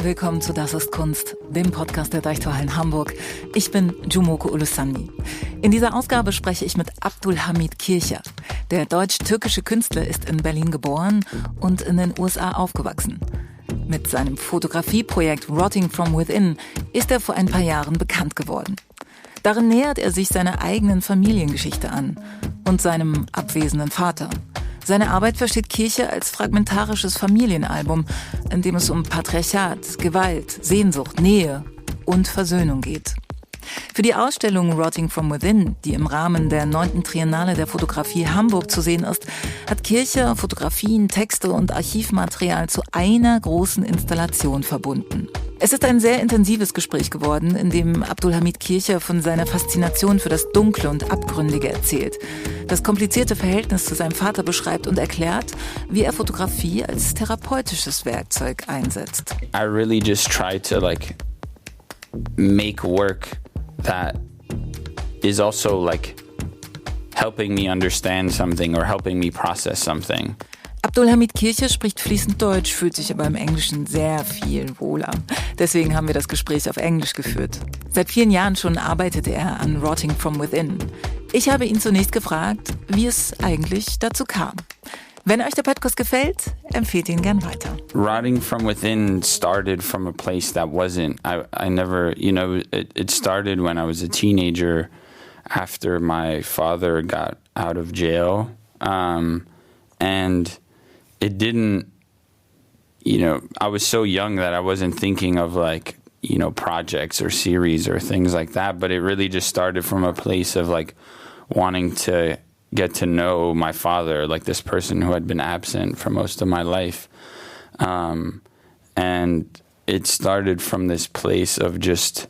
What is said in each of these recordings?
Willkommen zu Das ist Kunst, dem Podcast der Deichtorhallen Hamburg. Ich bin Jumoke Olusanmi. In dieser Ausgabe spreche ich mit Abdulhamid Kircher. Der deutsch-türkische Künstler ist in Berlin geboren und in den USA aufgewachsen. Mit seinem Fotografieprojekt ROTTING FROM WITHIN ist er vor ein paar Jahren bekannt geworden. Darin nähert er sich seiner eigenen Familiengeschichte an und seinem abwesenden Vater. Seine Arbeit versteht Kircher als fragmentarisches Familienalbum, in dem es um Patriarchat, Gewalt, Sehnsucht, Nähe und Versöhnung geht. Für die Ausstellung ROTTING FROM WITHIN, die im Rahmen der 9. Triennale der Photographie Hamburg zu sehen ist, hat Kircher Fotografien, Texte und Archivmaterial zu einer großen Installation verbunden. Es ist ein sehr intensives Gespräch geworden, in dem Abdulhamid Kircher von seiner Faszination für das Dunkle und Abgründige erzählt, das komplizierte Verhältnis zu seinem Vater beschreibt und erklärt, wie er Fotografie als therapeutisches Werkzeug einsetzt. I really just try to make work that is also helping me understand something or helping me process something. Abdulhamid Kircher spricht fließend Deutsch, fühlt sich aber im Englischen sehr viel wohler. Deswegen haben wir das Gespräch auf Englisch geführt. Seit vielen Jahren schon arbeitet er an ROTTING FROM WITHIN. Ich habe ihn zunächst gefragt, wie es eigentlich dazu kam. Wenn euch der Podcast gefällt, empfehlt ihn gern weiter. ROTTING FROM WITHIN started from a place that wasn't, I never, it started when I was a teenager after my father got out of jail. And it didn't, I was so young that I wasn't thinking of projects or series or things like that, but it really just started from a place of wanting to get to know my father, this person who had been absent for most of my life. And it started from this place of just,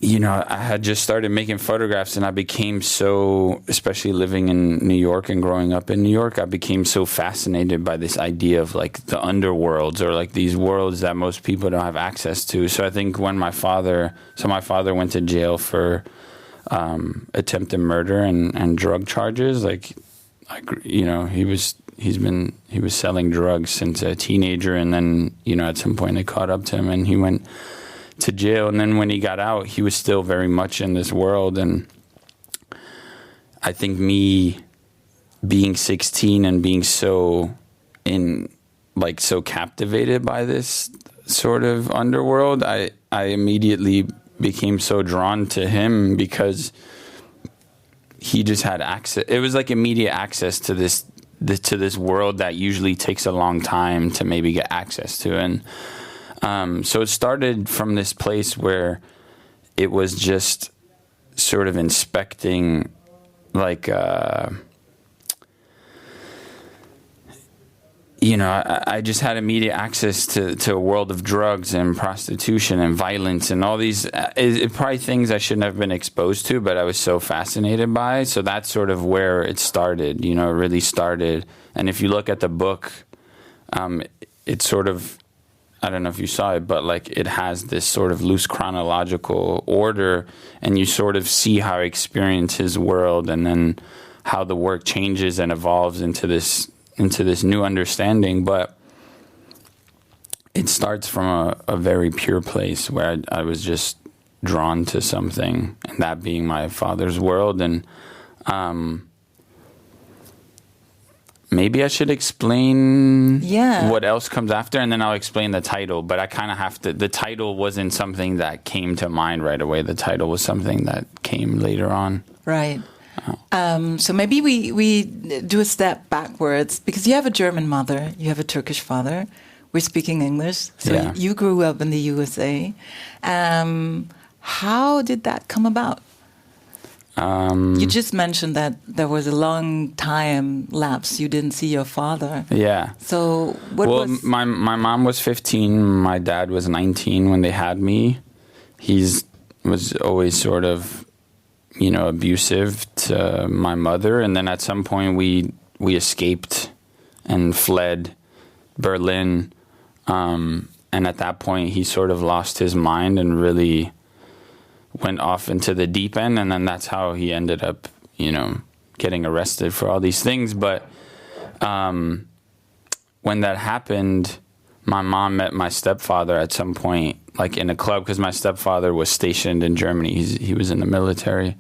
I had just started making photographs and I became so, especially living in New York and growing up in New York, I became so fascinated by this idea of the underworlds or these worlds that most people don't have access to. So I think when my father went to jail for attempted murder and drug charges, he was selling drugs since a teenager, and then, at some point they caught up to him and he went to jail, and then when he got out, he was still very much in this world. And I think me being 16 and being so captivated by this sort of underworld, I immediately became so drawn to him because he just had access. It was immediate access to this world that usually takes a long time to maybe get access to. And so it started from this place where it was just sort of inspecting, I just had immediate access to a world of drugs and prostitution and violence and all these probably things I shouldn't have been exposed to, but I was so fascinated by. So that's sort of where it started, it really started. And if you look at the book, it's sort of, I don't know if you saw it, but it has this sort of loose chronological order, and you sort of see how I experience his world and then how the work changes and evolves into this new understanding. But it starts from a very pure place where I was just drawn to something, and that being my father's world. And maybe I should explain what else comes after, and then I'll explain the title. But I kind of have to, the title wasn't something that came to mind right away. The title was something that came later on. Right. So maybe we do a step backwards, because you have a German mother, you have a Turkish father. We're speaking English. So you grew up in the USA. How did that come about? You just mentioned that there was a long time lapse. You didn't see your father. Yeah. So what was... my mom was 15. My dad was 19 when they had me. Was always sort of, abusive to my mother. And then at some point we escaped and fled Berlin. And at that point he sort of lost his mind and really went off into the deep end, and then that's how he ended up, getting arrested for all these things. But when that happened, my mom met my stepfather at some point, like in a club, because my stepfather was stationed in Germany. He was in the military.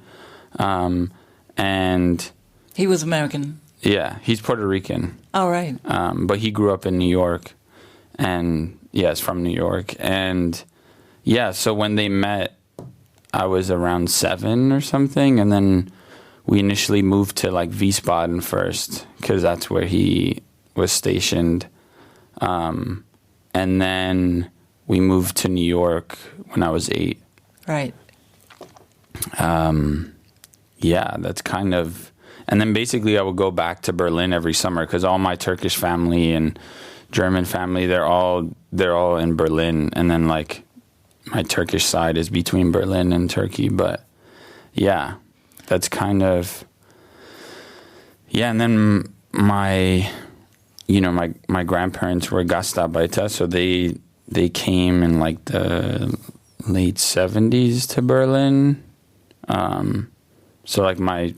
And he was American. Yeah, he's Puerto Rican. Oh, right. But he grew up in New York, and is from New York. And yeah, so when they met, I was around 7 or something, and then we initially moved to like Wiesbaden first, because that's where he was stationed. And then we moved to New York when I was 8. Right. Yeah, that's kind of... And then basically I would go back to Berlin every summer, because all my Turkish family and German family, they're all in Berlin. And then like my Turkish side is between Berlin and Turkey. But yeah, that's kind of... Yeah, and then my grandparents were Gastarbeiter, so they came in like the late 70s to Berlin. So like my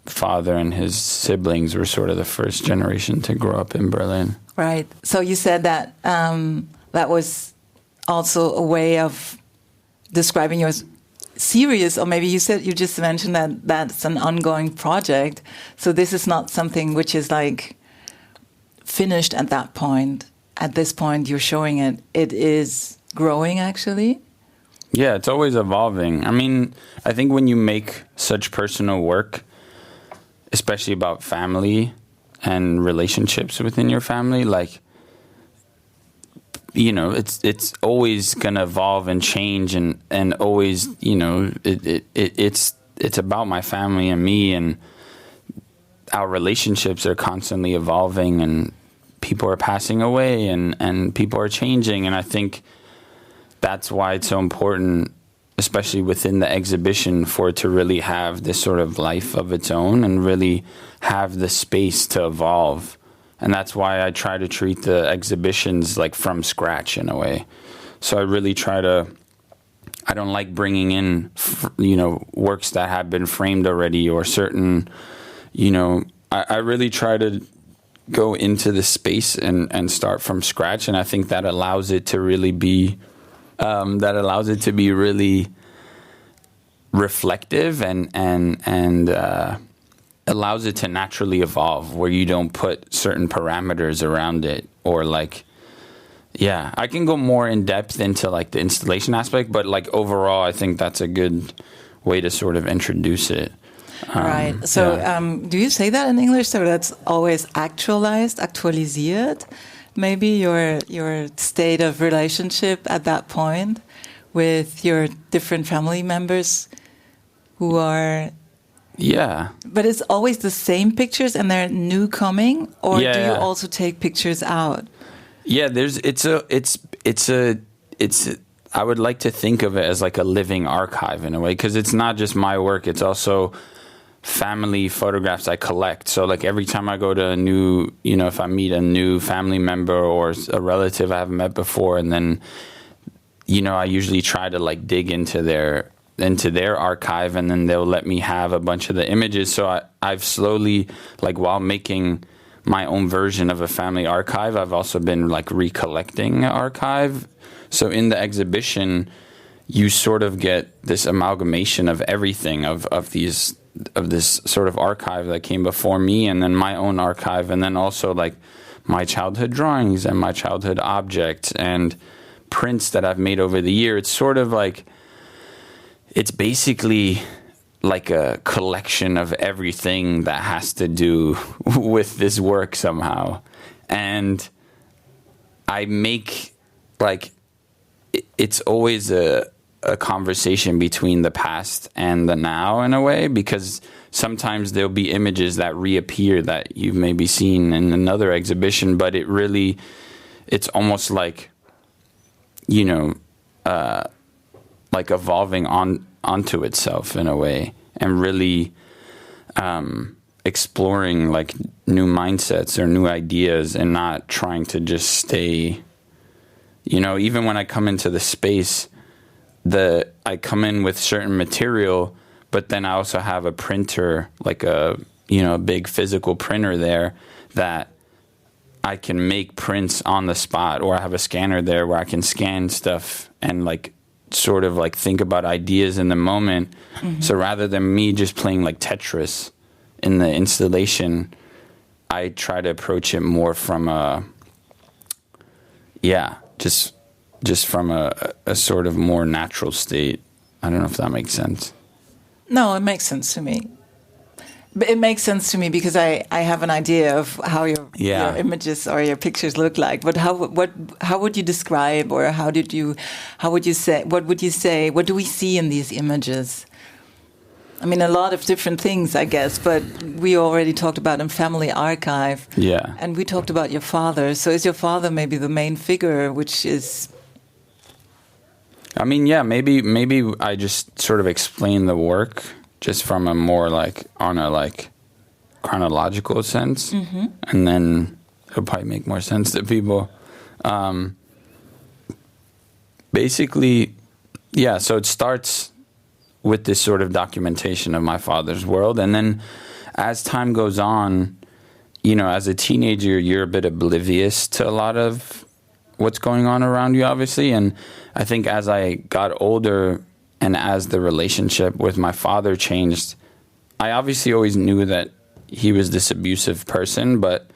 father and his siblings were sort of the first generation to grow up in Berlin. Right. So you said that that was also a way of describing your series, or maybe you just mentioned that that's an ongoing project. So this is not something which is like finished at that point. At this point, you're showing it. It is growing, actually. Yeah, it's always evolving. I mean, I think when you make such personal work, especially about family and relationships within your family, like, you know, it's always gonna evolve and change, and always, you know, it's about my family and me, and our relationships are constantly evolving, and people are passing away, and people are changing, and I think that's why it's so important, especially within the exhibition, for it to really have this sort of life of its own and really have the space to evolve. And that's why I try to treat the exhibitions like from scratch in a way. So I really try to, I don't like bringing in, you know, works that have been framed already, or certain, you know, I really try to go into the space and start from scratch. And I think that allows it to really be, really reflective and allows it to naturally evolve, where you don't put certain parameters around it, or like, yeah, I can go more in depth into like the installation aspect, but like overall, I think that's a good way to sort of introduce it. Right. So do you say that in English? So that's always aktualisiert, maybe your state of relationship at that point with your different family members who are... Yeah. But it's always the same pictures and they're new coming, or do you also take pictures out? Yeah, I would like to think of it as like a living archive in a way, because it's not just my work, it's also family photographs I collect. So like every time I go to a new, you know, if I meet a new family member or a relative I haven't met before, and then, you know, I usually try to like dig into their archive, and then they'll let me have a bunch of the images. So I've slowly, like while making my own version of a family archive, I've also been like recollecting an archive. So in the exhibition, you sort of get this amalgamation of everything, of this sort of archive that came before me, and then my own archive, and then also like my childhood drawings and my childhood objects and prints that I've made over the year. It's sort of like, it's basically like a collection of everything that has to do with this work somehow. And I make, like, it's always a conversation between the past and the now in a way, because sometimes there'll be images that reappear that you've maybe seen in another exhibition, but it's almost like, you know, like evolving onto itself in a way, and really exploring like new mindsets or new ideas, and not trying to just stay, you know, even when I come into the space, I come in with certain material, but then I also have a printer, like a big physical printer there, that I can make prints on the spot, or I have a scanner there where I can scan stuff and like sort of like think about ideas in the moment. Mm-hmm. So rather than me just playing like Tetris in the installation, I try to approach it more from just from a sort of more natural state. I don't know if that makes sense. No, it makes sense to me. It makes sense to me because I have an idea of how your images or your pictures look like. But how would you describe, or what would you say, what do we see in these images? I mean, a lot of different things, I guess, but we already talked about in Family Archive. Yeah. And we talked about your father. So is your father maybe the main figure, which is... I mean, yeah, maybe I just sort of explain the work just from a more like on a like chronological sense, mm-hmm. and then it'll probably make more sense to people. Basically, yeah, so it starts with this sort of documentation of my father's world, and then as time goes on, you know, as a teenager, you're a bit oblivious to a lot of what's going on around you, obviously, and I think as I got older and as the relationship with my father changed, I obviously always knew that he was this abusive person, but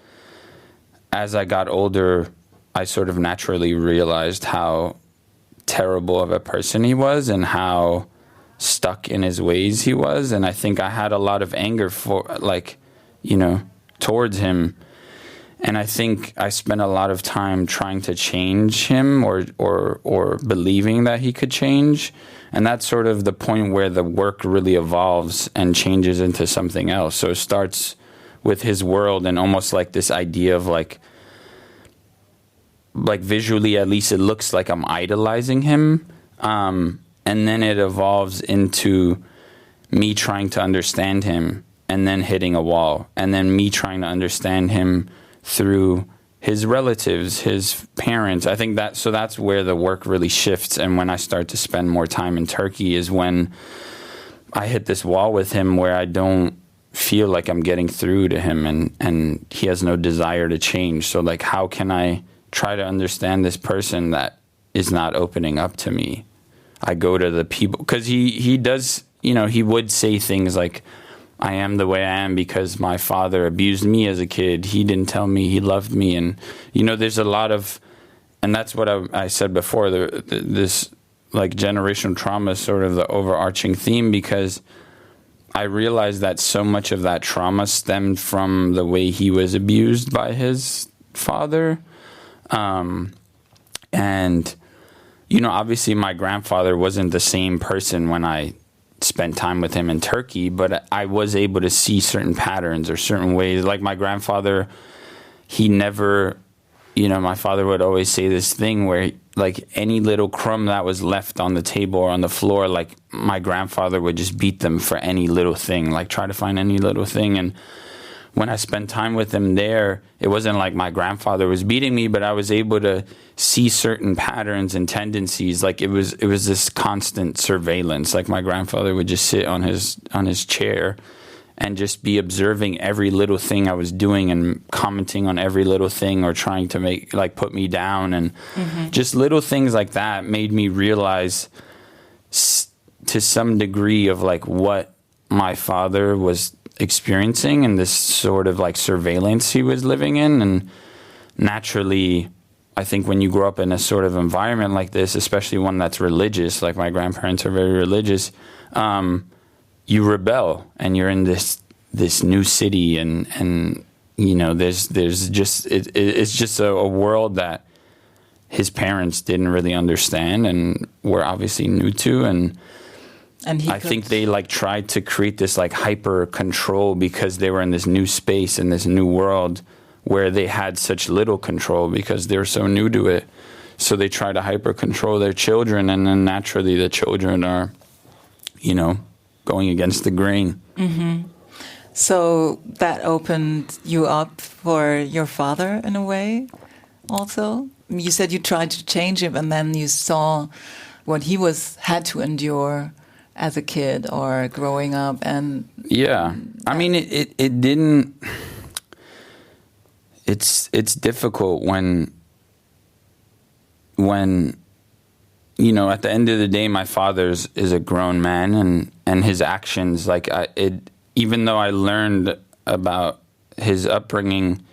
as I got older, I sort of naturally realized how terrible of a person he was and how stuck in his ways he was. And I think I had a lot of anger towards him. And I think I spent a lot of time trying to change him or believing that he could change. And that's sort of the point where the work really evolves and changes into something else. So it starts with his world and almost like this idea of like visually, at least it looks like I'm idolizing him. And then it evolves into me trying to understand him and then hitting a wall. And then me trying to understand him through his relatives, his parents. I think that's where the work really shifts. And when I start to spend more time in Turkey is when I hit this wall with him where I don't feel like I'm getting through to him and he has no desire to change. So like, how can I try to understand this person that is not opening up to me? I go to the people, because he does, you know, he would say things like, I am the way I am because my father abused me as a kid. He didn't tell me he loved me. And, you know, there's a lot of, and that's what I said before, this like generational trauma is sort of the overarching theme, because I realized that so much of that trauma stemmed from the way he was abused by his father. And, you know, obviously my grandfather wasn't the same person when I spent time with him in Turkey, but I was able to see certain patterns or certain ways. Like my grandfather, he never, you know, my father would always say this thing where like any little crumb that was left on the table or on the floor, like my grandfather would just beat them for any little thing, like try to find any little thing. And when I spent time with him there, it wasn't like my grandfather was beating me, but I was able to see certain patterns and tendencies. Like it was this constant surveillance. Like my grandfather would just sit on his chair and just be observing every little thing I was doing and commenting on every little thing or trying to put me down. And just little things like that made me realize to some degree of like what my father was experiencing and this sort of like surveillance he was living in. And naturally, I think when you grow up in a sort of environment like this, especially one that's religious, like my grandparents are very religious, you rebel and you're in this new city and you know there's just it's just a world that his parents didn't really understand and were obviously new to. And I think they like tried to create this like hyper control because they were in this new space in this new world where they had such little control because they were so new to it. So they try to hyper control their children, and then naturally the children are, you know, going against the grain. Mm-hmm. So that opened you up for your father in a way also? You said you tried to change him and then you saw what he had to endure as a kid or growing up. And yeah, I mean, it didn't... it's difficult when you know, at the end of the day, my father is a grown man, and his actions, like, even though I learned about his upbringing,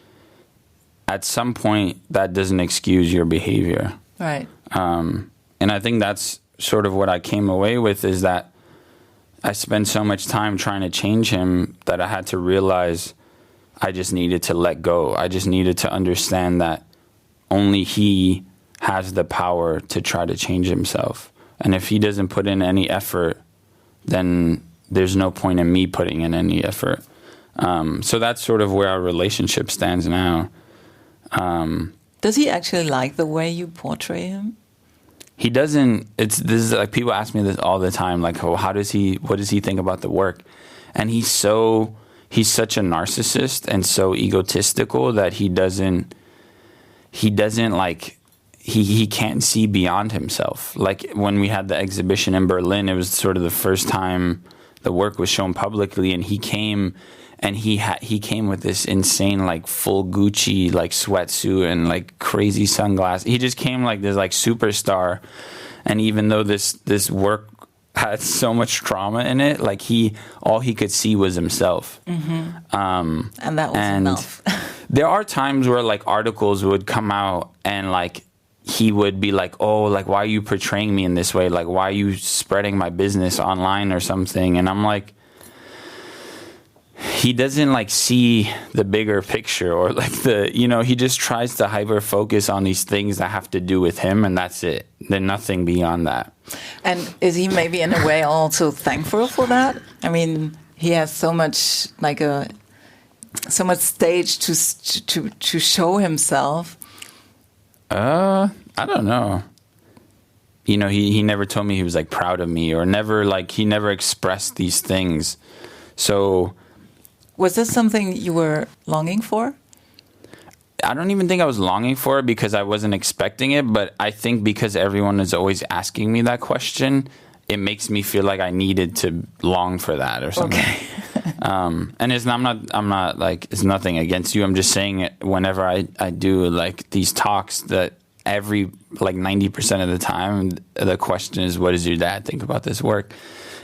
at some point, that doesn't excuse your behavior. Right. And I think that's sort of what I came away with, is that I spent so much time trying to change him that I had to realize I just needed to let go. I just needed to understand that only he has the power to try to change himself. And if he doesn't put in any effort, then there's no point in me putting in any effort. So that's sort of where our relationship stands now. Does he actually like the way you portray him? He doesn't. This is like, people ask me this all the time, like, oh, what does he think about the work? And he's such a narcissist and so egotistical that he doesn't like, he can't see beyond himself. Like, when we had the exhibition in Berlin, it was sort of the first time the work was shown publicly, and he came with this insane, like, full Gucci, like, sweatsuit and, like, crazy sunglasses. He just came like this, like, superstar. And even though this work had so much trauma in it, like, all he could see was himself. Mm-hmm. And that was enough. There are times where, like, articles would come out and, like, he would be like, oh, like, why are you portraying me in this way? Like, why are you spreading my business online or something? And I'm like, he doesn't, like, see the bigger picture, or, like, he just tries to hyper focus on these things that have to do with him, and that's it. There's nothing beyond that. And is he maybe in a way also thankful for that? I mean, he has so much, like, so much stage to show himself. I don't know. You know, he never told me he was, like, proud of me, or he never expressed these things. So, was this something you were longing for? I don't even think I was longing for it, because I wasn't expecting it. But I think because everyone is always asking me that question, it makes me feel like I needed to long for that or something. Okay. And I'm not like, it's nothing against you. I'm just saying it whenever I do, like, these talks, that every, like, 90% of the time, the question is, what does your dad think about this work?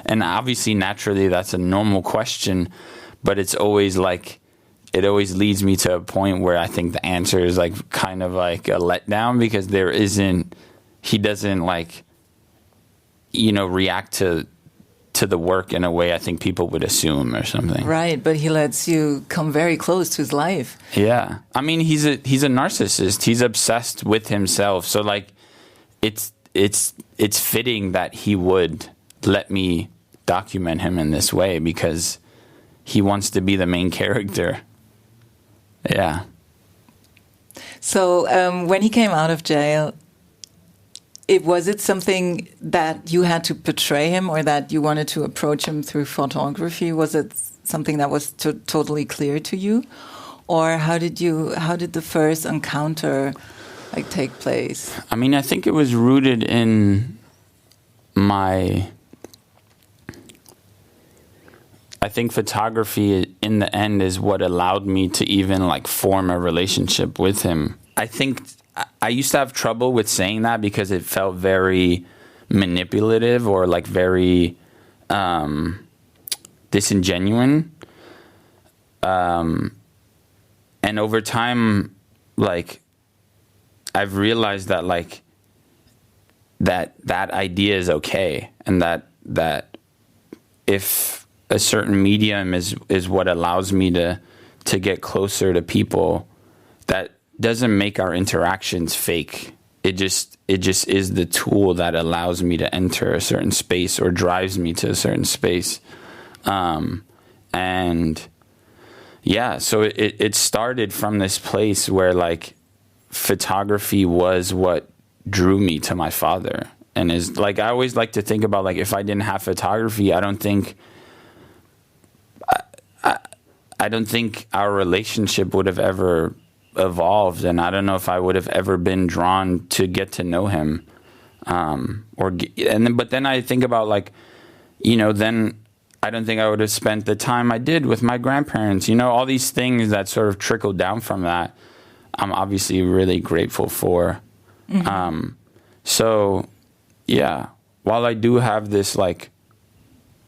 And obviously, naturally, that's a normal question, but it's always like, it always leads me to a point where I think the answer is, like, kind of like a letdown, because he doesn't, like, you know, react to the work in a way I think people would assume or something. Right, but he lets you come very close to his life. Yeah. I mean, he's a narcissist. He's obsessed with himself. So, like, it's fitting that he would let me document him in this way, because he wants to be the main character. Yeah. So, when he came out of jail, was it something that you had to portray him, or that you wanted to approach him through photography? Was it something that was totally clear to you, or how did the first encounter, like, take place? I mean, I think it was rooted in I think photography in the end is what allowed me to even, like, form a relationship with him. I think I used to have trouble with saying that, because it felt very manipulative, or, like, very disingenuous. And over time, like, I've realized that, like, that idea is okay, and that if a certain medium is what allows me to get closer to people, that doesn't make our interactions fake. It just is the tool that allows me to enter a certain space, or drives me to a certain space. And yeah, so it started from this place where, like, photography was what drew me to my father. And is, like, I always like to think about, like, if I didn't have photography, I don't think our relationship would have ever evolved, and I don't know if I would have ever been drawn to get to know him. But then I think about, like, you know, then I don't think I would have spent the time I did with my grandparents. You know, all these things that sort of trickled down from that. I'm obviously really grateful for. So yeah, while I do have this like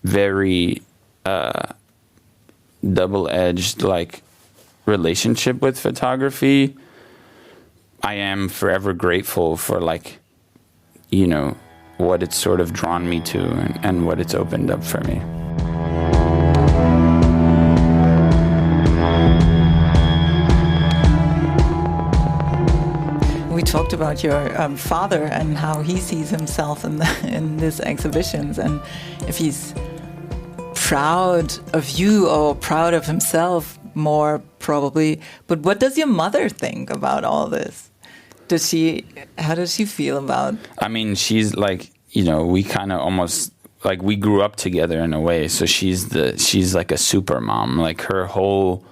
very double-edged like relationship with photography, I am forever grateful for like, you know, what it's sort of drawn me to and what it's opened up for me. We talked about your father and how he sees himself in these exhibitions, and if he's proud of you or proud of himself more probably. But what does your mother think about all this? How does she feel about? I mean, she's like, you know, we kind of almost like we grew up together in a way. So she's like a super mom. Like her whole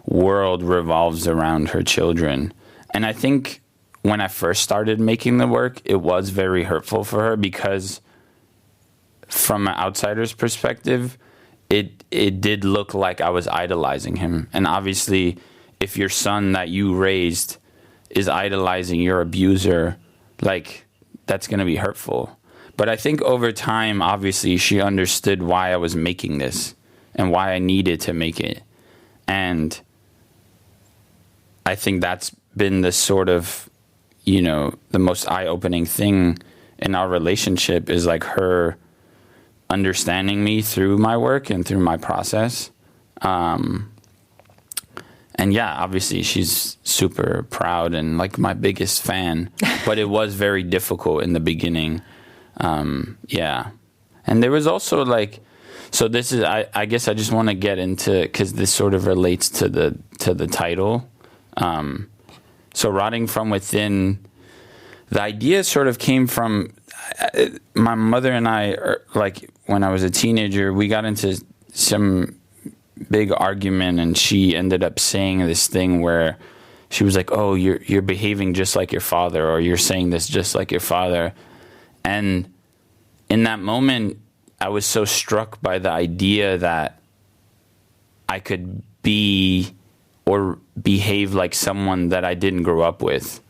world revolves around her children. And I think when I first started making the work, it was very hurtful for her because from an outsider's perspective, it did look like I was idolizing him. And obviously, if your son that you raised is idolizing your abuser, like, that's going to be hurtful. But I think over time, obviously, she understood why I was making this and why I needed to make it. And I think that's been the sort of, you know, the most eye-opening thing in our relationship is like her understanding me through my work and through my process. And yeah, obviously she's super proud and like my biggest fan, but it was very difficult in the beginning. Yeah. And there was also like, so this is, I guess I just want to get into, cause this sort of relates to the title. So Rotting from Within, the idea sort of came from my mother and I, like when I was a teenager, we got into some big argument and she ended up saying this thing where she was like, oh, you're behaving just like your father, or you're saying this just like your father. And in that moment, I was so struck by the idea that I could be or behave like someone that I didn't grow up with.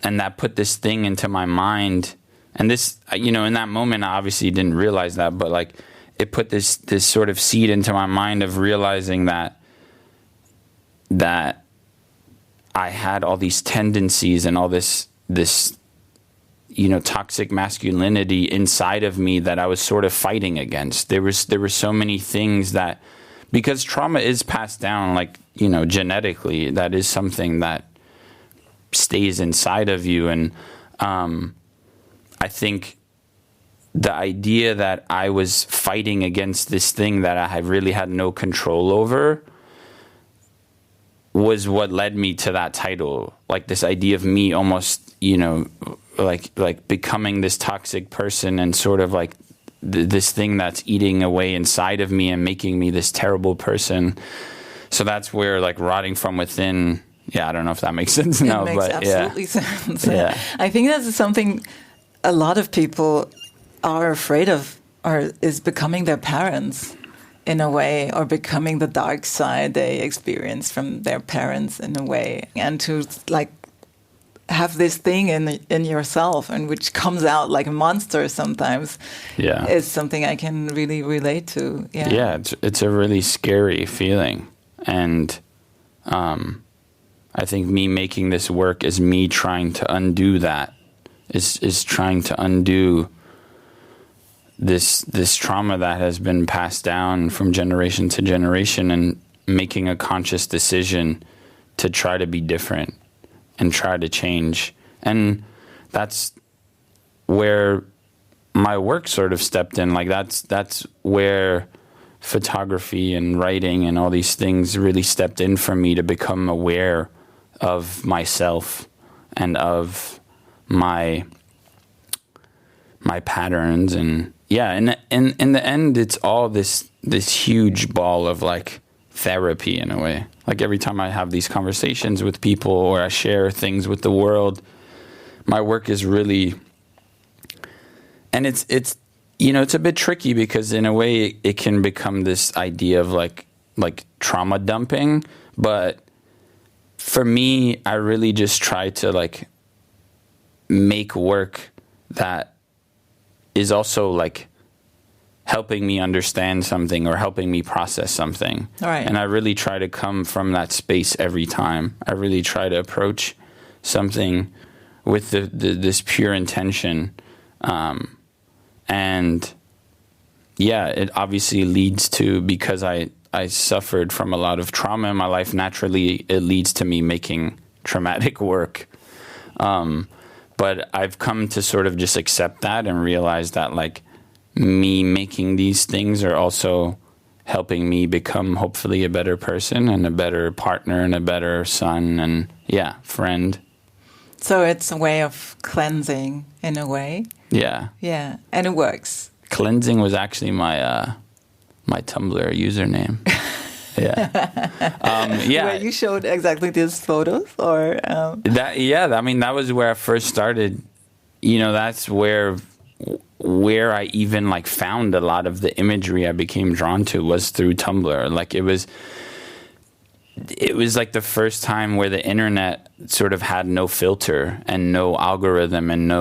And that put this thing into my mind. And this, you know, in that moment, I obviously didn't realize that, but like it put this sort of seed into my mind of realizing that I had all these tendencies and all this, you know, toxic masculinity inside of me that I was sort of fighting against. There were so many things that, because trauma is passed down, like, you know, genetically, that is something that stays inside of you. And I think the idea that I was fighting against this thing that I really had no control over was what led me to that title. Like this idea of me almost, you know, like becoming this toxic person and sort of like this thing that's eating away inside of me and making me this terrible person. So that's where like Rotting from Within, yeah, I don't know if that makes sense now, but it makes absolutely sense. Yeah. I think that's something a lot of people are afraid of, or is becoming their parents in a way, or becoming the dark side they experience from their parents in a way, and to like have this thing in yourself and which comes out like a monster sometimes. Yeah, is something I can really relate to. Yeah, it's a really scary feeling, and I think me making this work is me trying to undo that. Is trying to undo this trauma that has been passed down from generation to generation, and making a conscious decision to try to be different and try to change. And that's where my work sort of stepped in. Like that's where photography and writing and all these things really stepped in for me to become aware of myself and of my patterns. And yeah, and in the end, it's all this huge ball of like therapy in a way. Like every time I have these conversations with people or I share things with the world, my work is really, and it's you know, it's a bit tricky because in a way it can become this idea of like trauma dumping, but for me, I really just try to like make work that is also like helping me understand something or helping me process something. Right. And I really try to come from that space every time. I really try to approach something with this pure intention. And yeah, it obviously leads to, because I suffered from a lot of trauma in my life, naturally it leads to me making traumatic work. But I've come to sort of just accept that and realize that like me making these things are also helping me become hopefully a better person and a better partner and a better son and friend. So it's a way of cleansing in a way. Yeah. Yeah, and it works. Cleansing was actually my my Tumblr username. Where you showed exactly these photos, or that was where I first started. That's where I even like found a lot of the imagery I became drawn to was through Tumblr. Like it was like the first time where the internet sort of had no filter and no algorithm and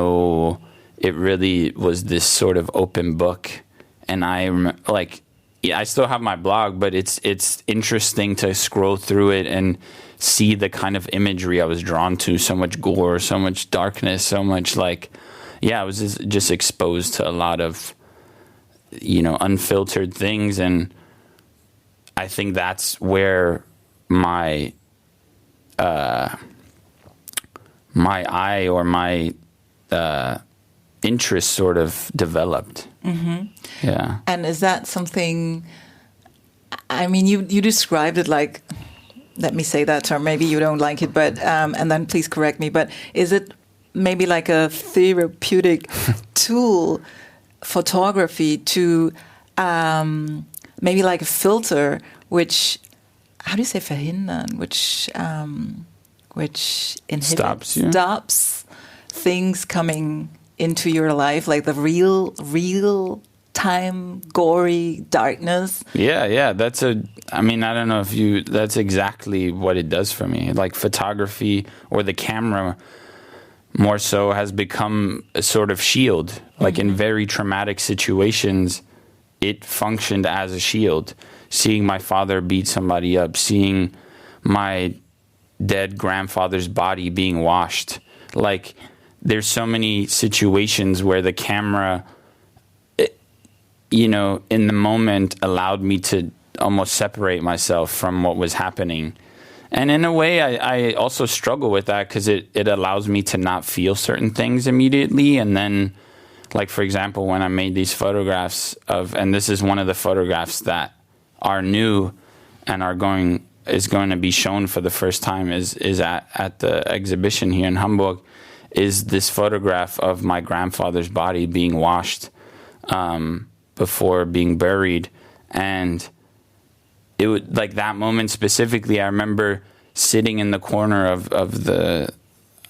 it really was this sort of open book. And I still have my blog, but it's interesting to scroll through it and see the kind of imagery I was drawn to. So much gore, so much darkness, so much I was just exposed to a lot of, unfiltered things. And I think that's where my eye or my interest sort of developed. Mm-hmm. Yeah. And is that something, I mean, you described it like, let me say that term, maybe you don't like it, but, and then please correct me, but is it maybe like a therapeutic tool, photography, to maybe like a filter, which, how do you say verhindern, which inhibits, stops things coming into your life, like the real time, gory darkness? Yeah. I don't know if that's exactly what it does for me. Like photography or the camera more so has become a sort of shield. Like in very traumatic situations, it functioned as a shield. Seeing my father beat somebody up, seeing my dead grandfather's body being washed. Like, there's so many situations where the camera, in the moment allowed me to almost separate myself from what was happening. And in a way, I also struggle with that because it allows me to not feel certain things immediately. And then, like, for example, when I made these photographs and this is one of the photographs that are new and is going to be shown for the first time is at the exhibition here in Hamburg, is this photograph of my grandfather's body being washed before being buried. And it would, like, that moment specifically, I remember sitting in the corner of the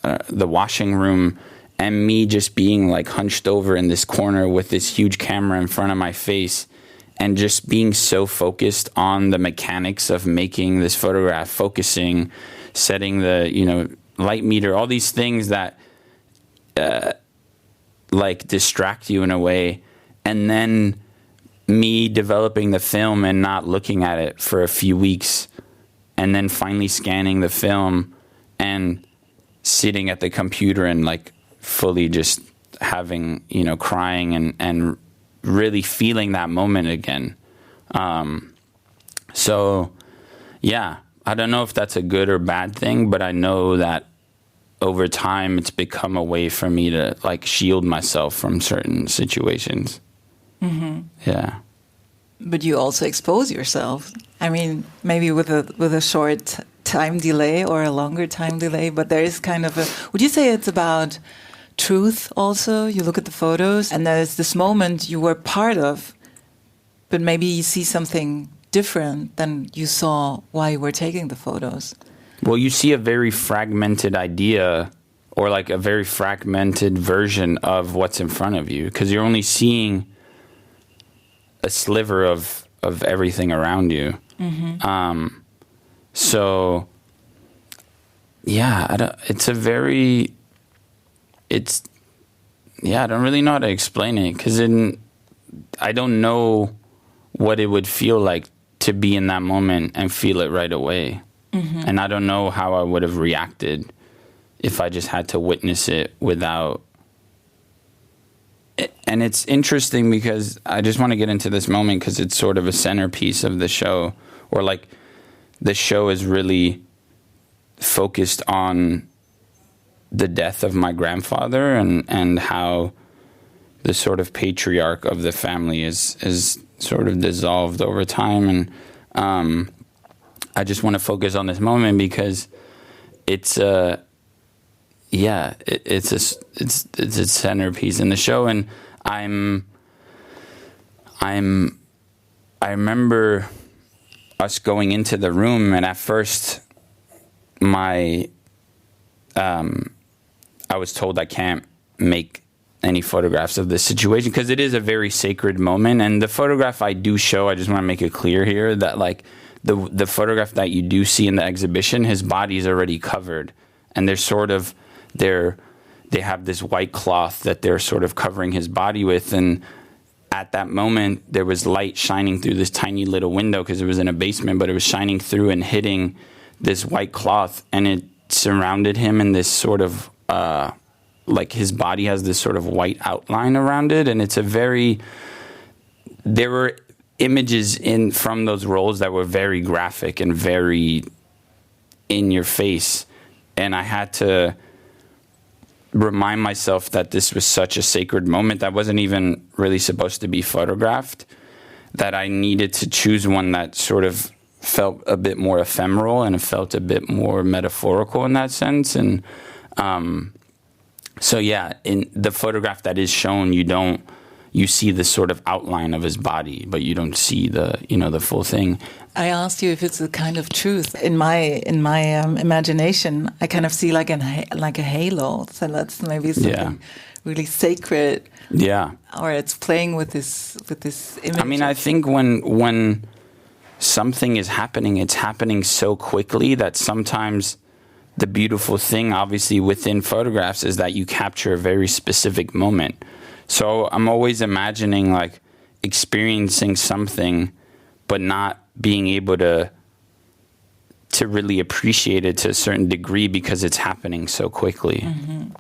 washing room and me just being like hunched over in this corner with this huge camera in front of my face and just being so focused on the mechanics of making this photograph, focusing, setting the, light meter, all these things that distract you in a way. And then me developing the film and not looking at it for a few weeks, and then finally scanning the film and sitting at the computer and like fully just having, crying and really feeling that moment again. So yeah, I don't know if that's a good or bad thing, but I know that over time it's become a way for me to like shield myself from certain situations. Mm-hmm. Yeah. But you also expose yourself. I mean, maybe with a short time delay or a longer time delay, but there is kind of would you say it's about truth also? You look at the photos and there's this moment you were part of, but maybe you see something different than you saw while you were taking the photos. Well, you see a very fragmented idea or like a very fragmented version of what's in front of you because you're only seeing a sliver of everything around you. Mm-hmm. So I don't really know how to explain it, because I don't know what it would feel like to be in that moment and feel it right away. Mm-hmm. And I don't know how I would have reacted if I just had to witness it without. And it's interesting because I just want to get into this moment because it's sort of a centerpiece of the show, or like the show is really focused on the death of my grandfather and how the sort of patriarch of the family is sort of dissolved over time. And I just want to focus on this moment because it's a centerpiece in the show. And I remember us going into the room, and at first I was told I can't make any photographs of this situation because it is a very sacred moment. And the photograph I do show, I just want to make it clear here that like the photograph that you do see in the exhibition, his body is already covered, and they have this white cloth that they're sort of covering his body with. And at that moment, there was light shining through this tiny little window because it was in a basement, but it was shining through and hitting this white cloth, and it surrounded him in this sort of like his body has this sort of white outline around it. And there were images from those rolls that were very graphic and very in your face. And I had to remind myself that this was such a sacred moment that wasn't even really supposed to be photographed, that I needed to choose one that sort of felt a bit more ephemeral and it felt a bit more metaphorical in that sense. And in the photograph that is shown, you see this sort of outline of his body, but you don't see the full thing. I asked you if it's a kind of truth. In my imagination, I kind of see like a halo. So that's maybe something really sacred. Yeah. Or it's playing with this image. I mean, I think when something is happening, it's happening so quickly that sometimes the beautiful thing, obviously, within photographs is that you capture a very specific moment. So I'm always imagining like experiencing something, but not being able to really appreciate it to a certain degree because it's happening so quickly. Mm-hmm.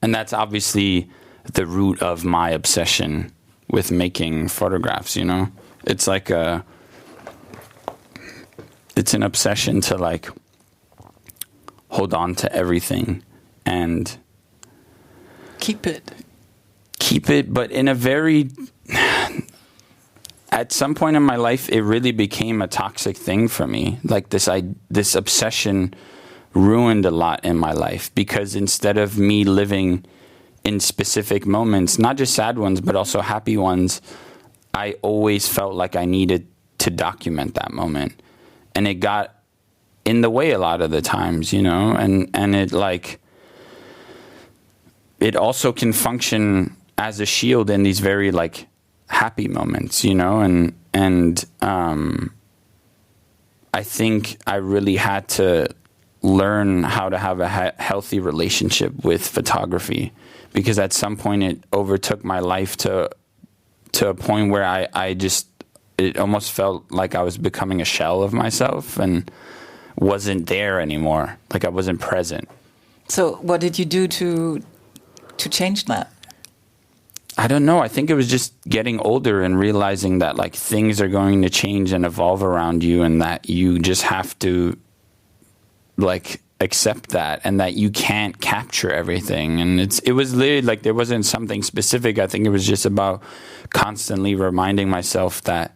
And that's obviously the root of my obsession with making photographs, you know? It's like it's an obsession to like hold on to everything and keep it, but in a very, at some point in my life, it really became a toxic thing for me. Like this obsession ruined a lot in my life because instead of me living in specific moments, not just sad ones, but also happy ones, I always felt like I needed to document that moment. And it got in the way a lot of the times, you know, and it also can function as a shield in these very like happy moments, you know, and I think I really had to learn how to have a healthy relationship with photography, because at some point it overtook my life to a point where it almost felt like I was becoming a shell of myself and wasn't there anymore. Like I wasn't present. So what did you do to change that? I don't know. I think it was just getting older and realizing that like things are going to change and evolve around you, and that you just have to like accept that, and that you can't capture everything. And it was literally like there wasn't something specific. I think it was just about constantly reminding myself that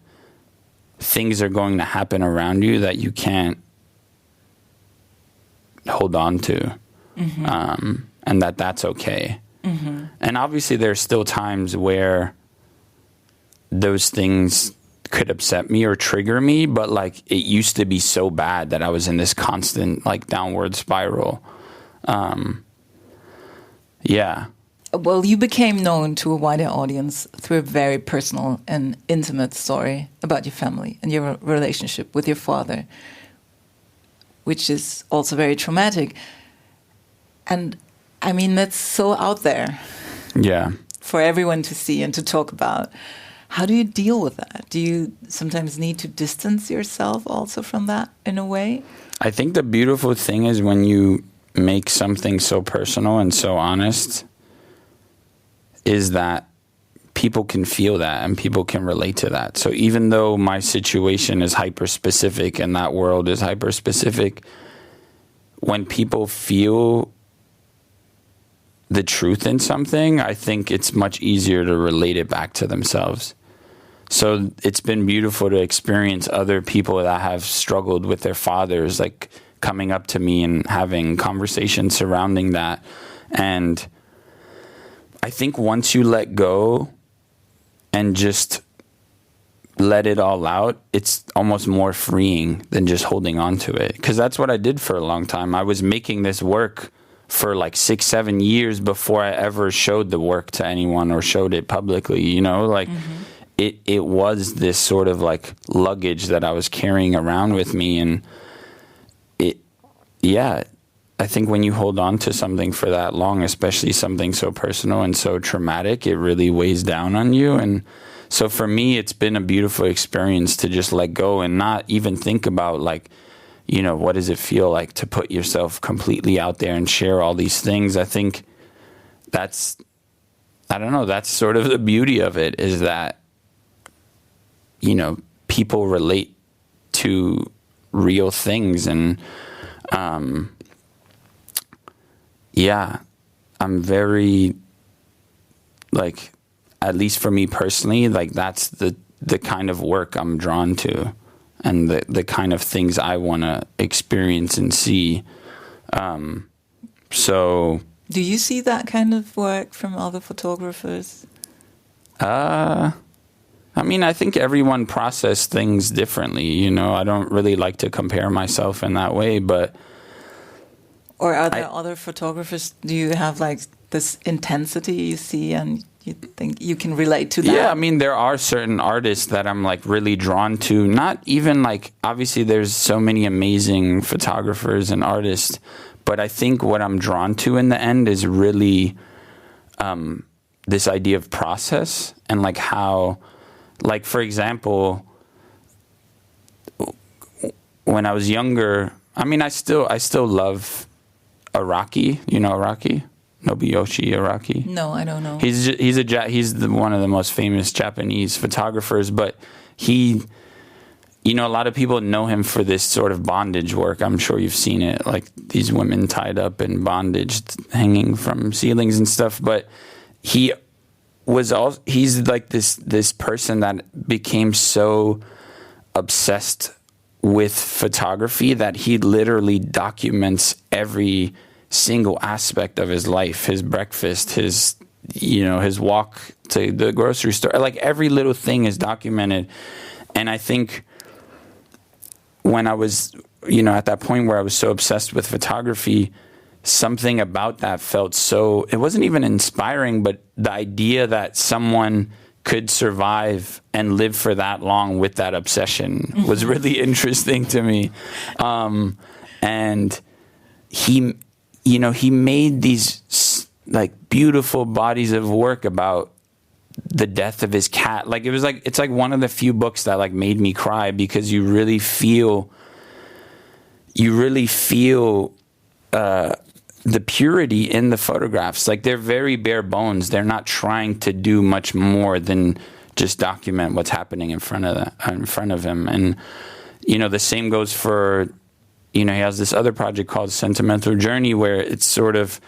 things are going to happen around you that you can't hold on to, mm-hmm. And that's okay. Mm-hmm. And obviously there's still times where those things could upset me or trigger me, but like it used to be so bad that I was in this constant like downward spiral. Yeah. Well, you became known to a wider audience through a very personal and intimate story about your family and your relationship with your father. which is also very traumatic. And I mean, that's so out there. Yeah. For everyone to see and to talk about. How do you deal with that? Do you sometimes need to distance yourself also from that in a way? I think the beautiful thing is when you make something so personal and so honest, is that people can feel that and people can relate to that. So even though my situation is hyper-specific and that world is hyper-specific, when people feel the truth in something, I think it's much easier to relate it back to themselves. So it's been beautiful to experience other people that have struggled with their fathers, like coming up to me and having conversations surrounding that. And I think once you let go and just let it all out, it's almost more freeing than just holding on to it. Because that's what I did for a long time. I was making this work for like 6-7 years before I ever showed the work to anyone or showed it publicly, you know, like it was this sort of like luggage that I was carrying around with me. And I think when you hold on to something for that long, especially something so personal and so traumatic, it really weighs down on you. And so for me, it's been a beautiful experience to just let go and not even think about like, you know, what does it feel like to put yourself completely out there and share all these things? I think that's sort of the beauty of it, is that, you know, people relate to real things. And, I'm very, like, at least for me personally, like that's the kind of work I'm drawn to. And the kind of things I want to experience and see. So, do you see that kind of work from other photographers? I mean, I think everyone processes things differently. You know, I don't really like to compare myself in that way, but. Or are there other photographers? Do you have like this intensity you see and you think you can relate to that? Yeah, I mean, there are certain artists that I'm like really drawn to. Not even like, obviously there's so many amazing photographers and artists, but I think what I'm drawn to in the end is really this idea of process and like how, like for example, when I was younger, I mean, I still love Araki. You know Araki? Nobuyoshi Araki? No, I don't know. He's one of the most famous Japanese photographers, but he, you know, a lot of people know him for this sort of bondage work. I'm sure you've seen it, like these women tied up in bondage, hanging from ceilings and stuff. But he's like this person that became so obsessed with photography that he literally documents every single aspect of his life, his breakfast, his walk to the grocery store, like every little thing is documented. And I think when I was, you know, at that point where I was so obsessed with photography, something about that felt so, it wasn't even inspiring, but the idea that someone could survive and live for that long with that obsession was really interesting to me. And he made these like beautiful bodies of work about the death of his cat. Like it's like one of the few books that like made me cry, because you really feel the purity in the photographs. Like they're very bare bones. They're not trying to do much more than just document what's happening in front of him. And, you know, the same goes for, you know, he has this other project called Sentimental Journey, where it sort of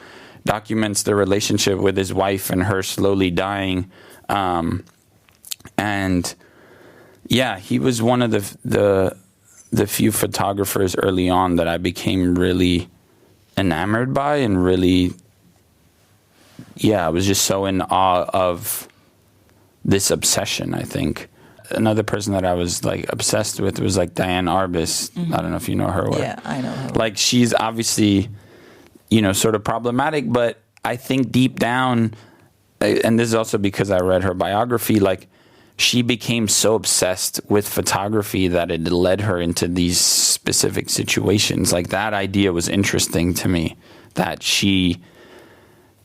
documents the relationship with his wife and her slowly dying. And yeah, he was one of the few photographers early on that I became really enamored by, and really, I was just so in awe of this obsession, I think. Another person that I was like obsessed with was like Diane Arbus. I don't know if you know her work. Yeah, I know her. Like she's obviously, you know, sort of problematic, but I think deep down, and this is also because I read her biography, like she became so obsessed with photography that it led her into these specific situations. Like, that idea was interesting to me, that she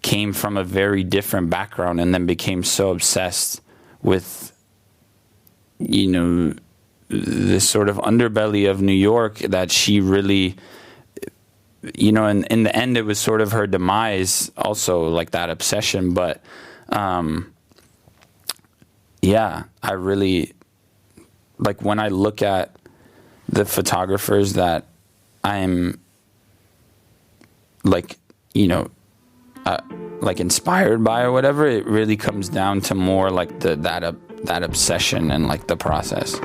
came from a very different background and then became so obsessed with, you know, this sort of underbelly of New York that she really, you know, and in the end it was sort of her demise also, like that obsession. But yeah, I really, like, when I look at the photographers that I'm, like, you know, like inspired by or whatever, it really comes down to more like that obsession and like the process.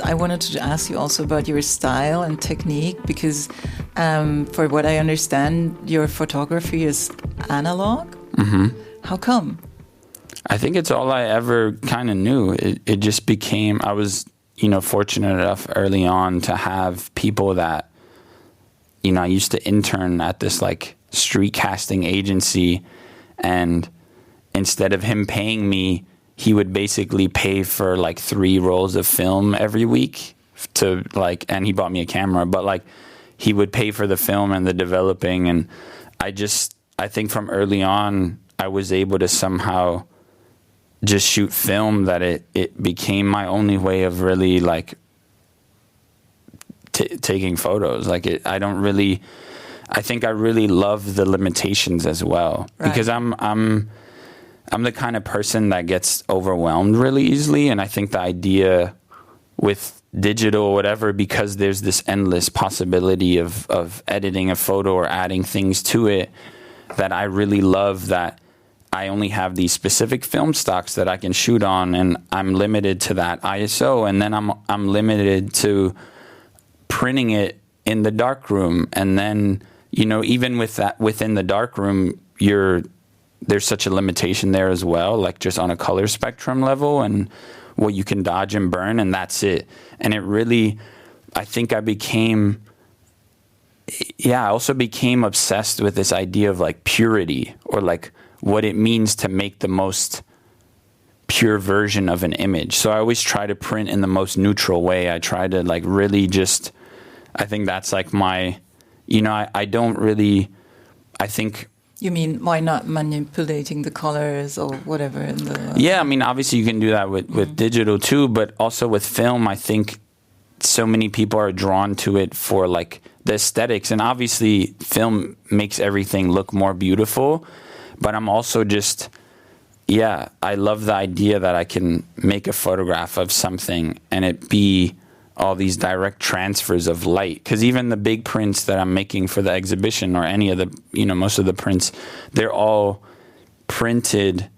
I wanted to ask you also about your style and technique, because for what I understand, your photography is analog. Mm-hmm. How come? I think it's all I ever kind of knew. It just became, I was, you know, fortunate enough early on to have people that, you know, I used to intern at this like street casting agency, and instead of him paying me, he would basically pay for like 3 rolls of film every week to like, and he bought me a camera, but like he would pay for the film and the developing. And I think from early on, I was able to somehow just shoot film that it became my only way of really like taking photos. Like I think I really love the limitations as well, right? Because I'm the kind of person that gets overwhelmed really easily. And I think the idea with digital or whatever, because there's this endless possibility of editing a photo or adding things to it, that I really love that I only have these specific film stocks that I can shoot on, and I'm limited to that ISO, and then I'm limited to printing it in the darkroom. And then, you know, even with that, within the darkroom, there's such a limitation there as well, like just on a color spectrum level and what you can dodge and burn, and that's it. And it really, I think I also became obsessed with this idea of like purity, or like what it means to make the most pure version of an image. So I always try to print in the most neutral way. I try to like really just, I think that's like my, you know, I don't really, I think. You mean, why not manipulating the colors or whatever? Yeah, I mean, obviously you can do that with digital too, but also with film, I think so many people are drawn to it for like the aesthetics. And obviously film makes everything look more beautiful, but I'm also just, yeah, I love the idea that I can make a photograph of something and it be all these direct transfers of light. Because even the big prints that I'm making for the exhibition, or any of the, you know, most of the prints, they're all printed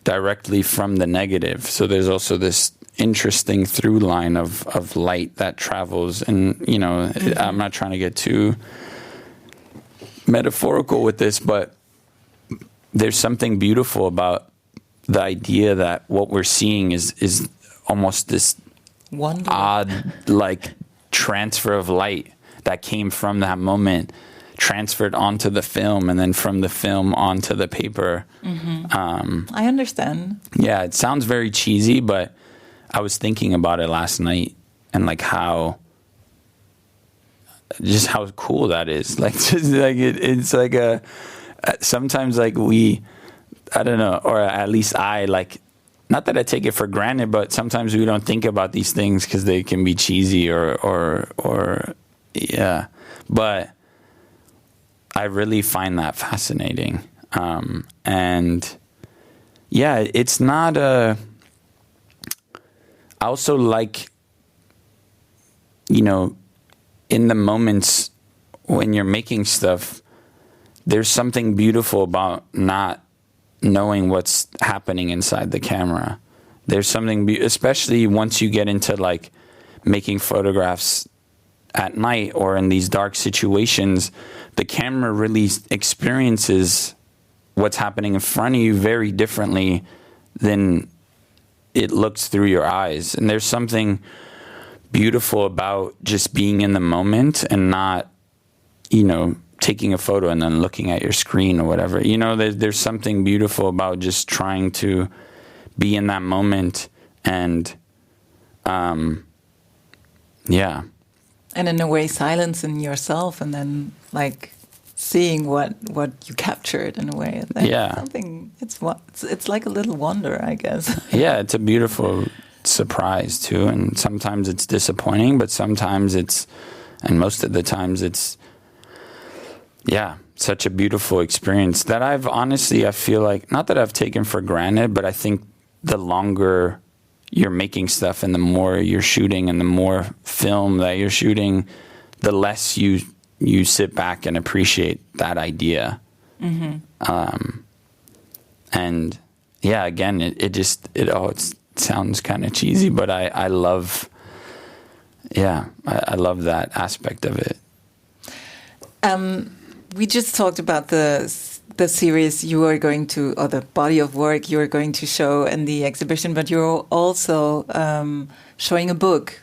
directly from the negative. So there's also this interesting through line of light that travels. And, you know, I'm not trying to get too metaphorical with this, but there's something beautiful about the idea that what we're seeing is almost this odd like transfer of light that came from that moment, transferred onto the film, and then from the film onto the paper. I understand. Yeah, it sounds very cheesy, but I was thinking about it last night, and like how cool that is. Like, just like it's like sometimes like I don't know, or at least I like, not that I take it for granted, but sometimes we don't think about these things because they can be cheesy or yeah. But I really find that fascinating. And yeah, it's not I also like, you know, in the moments when you're making stuff, there's something beautiful about not knowing what's happening inside the camera. There's something, especially once you get into like making photographs at night or in these dark situations, the camera really experiences what's happening in front of you very differently than it looks through your eyes. And there's something beautiful about just being in the moment and not, you know, taking a photo and then looking at your screen or whatever. You know, there's something beautiful about just trying to be in that moment and, yeah. And in a way, silence in yourself, and then like seeing what you captured in a way. Like yeah. Something. It's like a little wonder, I guess. Yeah, it's a beautiful surprise too, and sometimes it's disappointing, but sometimes and most of the times it's, yeah, such a beautiful experience that I feel like, not that I've taken for granted, but I think the longer you're making stuff and the more you're shooting and the more film that you're shooting, the less you sit back and appreciate that idea. Mm-hmm. And yeah, again, it sounds kind of cheesy, but I love that aspect of it. We just talked about the series you are going to, or the body of work you are going to show in the exhibition, but you're also showing a book,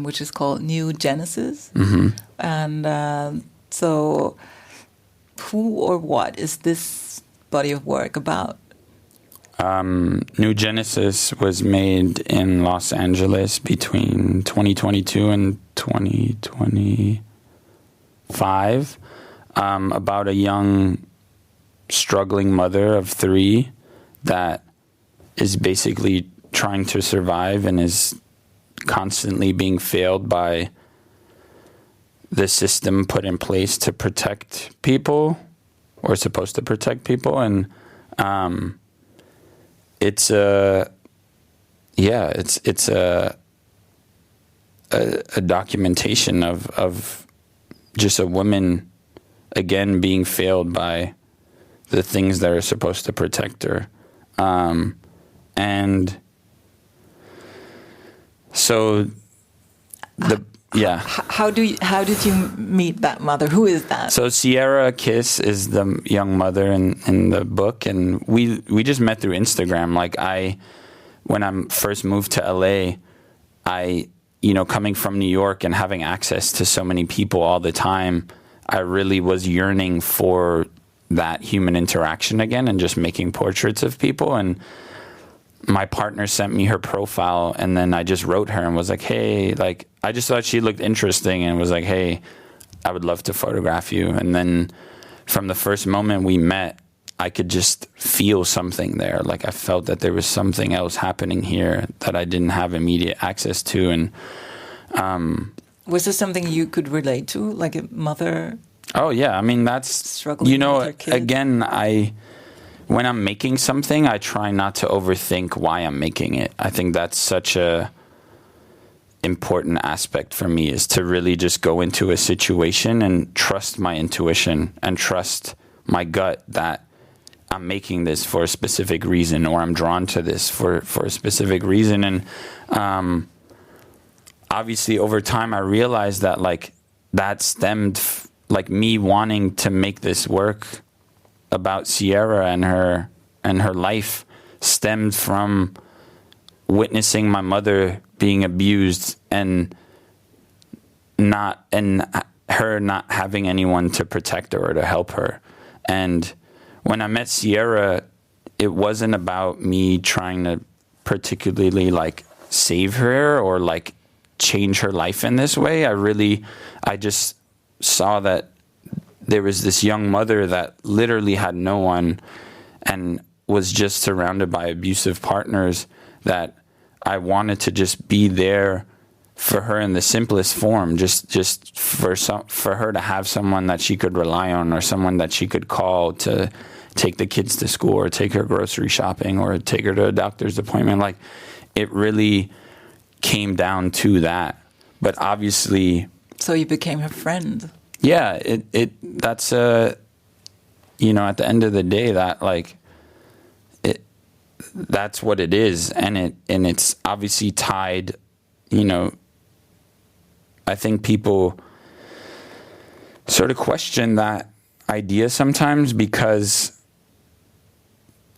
which is called New Genesis. Mm-hmm. And so who or what is this body of work about? New Genesis was made in Los Angeles between 2022 and 2025, about a young, struggling mother of 3 that is basically trying to survive and is constantly being failed by the system put in place to protect people, or supposed to protect people. And it's a documentation of just a woman, again, being failed by the things that are supposed to protect her. And so How did you meet that mother? Who is that? So Sierra Kiss is the young mother in the book, and we just met through Instagram. Like when I first moved to LA, coming from New York and having access to so many people all the time, I really was yearning for that human interaction again and just making portraits of people. And my partner sent me her profile, and then I just wrote her and was like, hey, like, I just thought she looked interesting and was like, hey, I would love to photograph you. And then from the first moment we met, I could just feel something there. Like I felt that there was something else happening here that I didn't have immediate access to. And was this something you could relate to, like a mother? Oh yeah, I mean that's struggling with her kid? Again, when I'm making something, I try not to overthink why I'm making it. I think that's such a important aspect for me, is to really just go into a situation and trust my intuition and trust my gut that I'm making this for a specific reason, or I'm drawn to this for a specific reason. And obviously over time I realized that like that stemmed like me wanting to make this work about Sierra and her life stemmed from witnessing my mother being abused and her not having anyone to protect her or to help her. And when I met Sierra, it wasn't about me trying to particularly like save her or like change her life in this way. I just saw that there was this young mother that literally had no one and was just surrounded by abusive partners, that I wanted to just be there for her in the simplest form, just for her to have someone that she could rely on, or someone that she could call to take the kids to school or take her grocery shopping or take her to a doctor's appointment. Like it really came down to that. But obviously, so you became her friend. Yeah, that's at the end of the day, that like that's what it is, and it's obviously tied. I think people sort of question that idea sometimes, because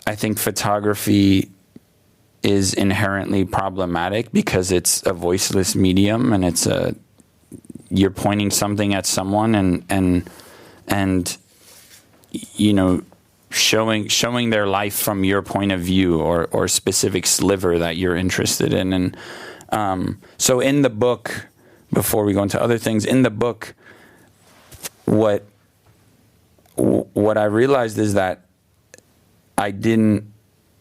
I think photography is inherently problematic because it's a voiceless medium, and it's you're pointing something at someone and you know, showing their life from your point of view or specific sliver that you're interested in. And so in the book, before we go into other things, in the book, what I realized is that I didn't,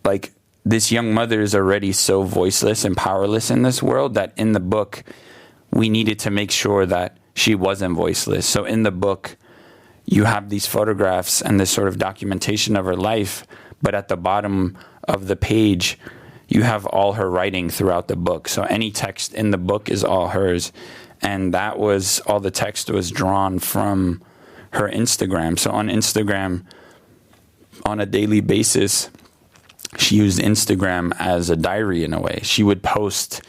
like, this young mother is already so voiceless and powerless in this world that in the book, we needed to make sure that she wasn't voiceless. So in the book, you have these photographs and this sort of documentation of her life, but at the bottom of the page, you have all her writing throughout the book. So any text in the book is all hers. And that was, all the text was drawn from her Instagram. So on Instagram, on a daily basis, she used Instagram as a diary in a way. She would post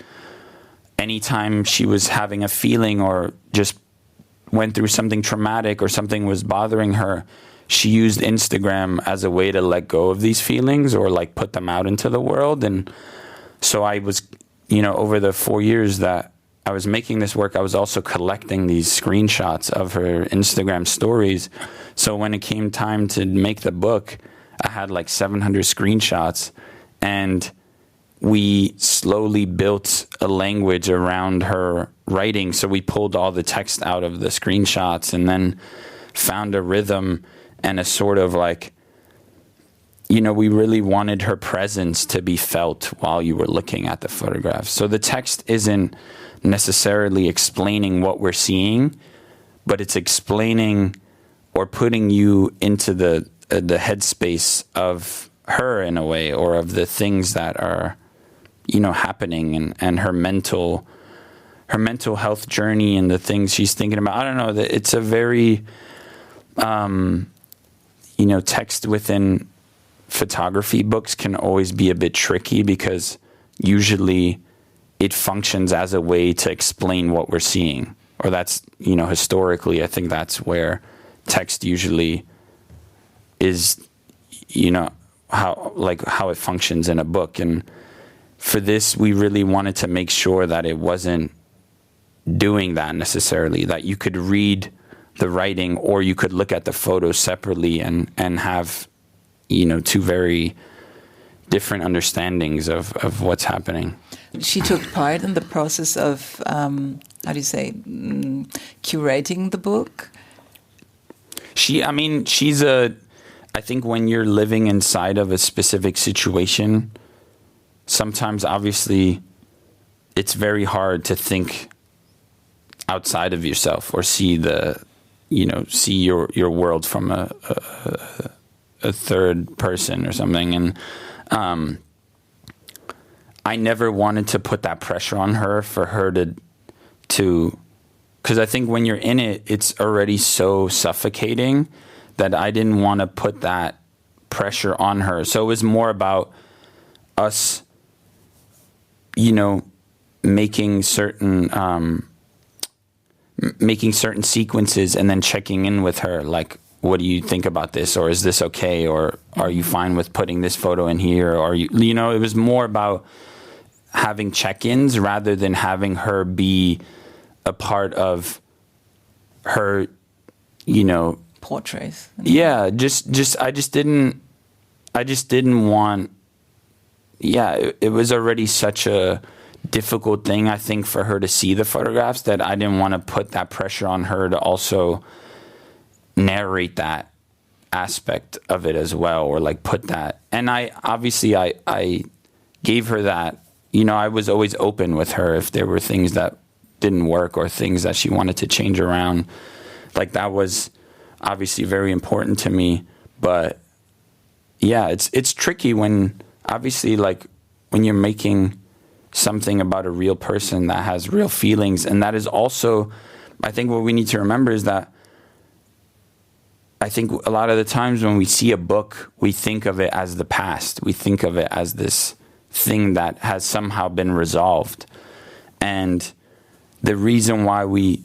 anytime she was having a feeling or just went through something traumatic or something was bothering her. She used Instagram as a way to let go of these feelings or like put them out into the world. And so I was, you know, over the 4 years that I was making this work, I was also collecting these screenshots of her Instagram stories. So when it came time to make the book, I had like 700 screenshots, and we slowly built a language around her writing. So we pulled all the text out of the screenshots and then found a rhythm and a sort of like, you know, we really wanted her presence to be felt while you were looking at the photographs. So the text isn't necessarily explaining what we're seeing, but it's explaining or putting you into the headspace of her in a way, or of the things that are, you know, happening, and her mental health journey and the things she's thinking about. I don't know, that it's a very, you know, text within photography books can always be a bit tricky because usually it functions as a way to explain what we're seeing, or that's, you know, historically, I think that's where text usually is, you know, how it functions in a book. And for this, we really wanted to make sure that it wasn't doing that necessarily, that you could read the writing or you could look at the photos separately and have, you know, two very different understandings of what's happening. She took part in the process of, curating the book? I think when you're living inside of a specific situation, sometimes obviously it's very hard to think outside of yourself or see your world from a third person or something. And I never wanted to put that pressure on her for her to, because I think when you're in it, it's already so suffocating that I didn't want to put that pressure on her. So it was more about us, you know, making certain sequences and then checking in with her, like, what do you think about this? Or is this okay? Or are you fine with putting this photo in here? Or you know, it was more about having check-ins rather than having her be a part of her, you know, portraits. Yeah, I just didn't want. Yeah, it was already such a difficult thing, I think, for her to see the photographs, that I didn't want to put that pressure on her to also narrate that aspect of it as well, or like put that. And I gave her that. You know, I was always open with her if there were things that didn't work or things that she wanted to change around. Like, that was obviously very important to me. But yeah, it's tricky when, obviously, like, when you're making something about a real person that has real feelings. And that is also, I think what we need to remember is that I think a lot of the times when we see a book, we think of it as the past. We think of it as this thing that has somehow been resolved. And the reason why we